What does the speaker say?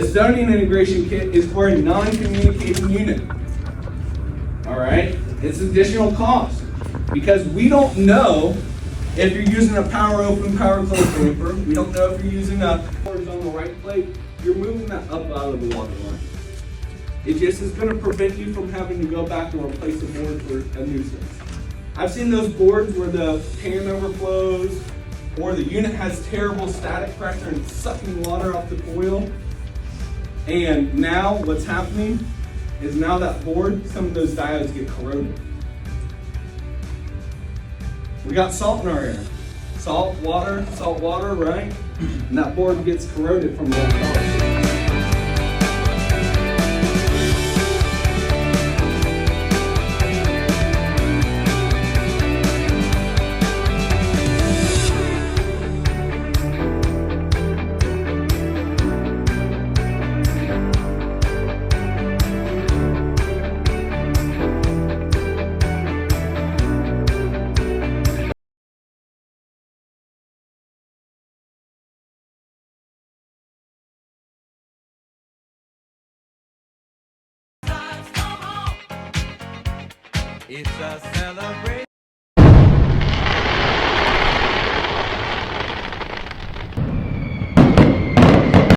zoning integration kit is for a non-communicating unit. All right, it's additional cost because we don't know if you're using a power open, power closed damper. We don't know if you're using a horizontal right plate. You're moving that up out of the water line. It just is going to prevent you from having to go back and replace the board for a nuisance. I've seen those boards where the pan overflows or the unit has terrible static pressure and it's sucking water off the coil. And now what's happening is now that board, some of those diodes get corroded. We got salt in our air. Salt, water, right? And that board gets corroded from that salt. It's a celebration.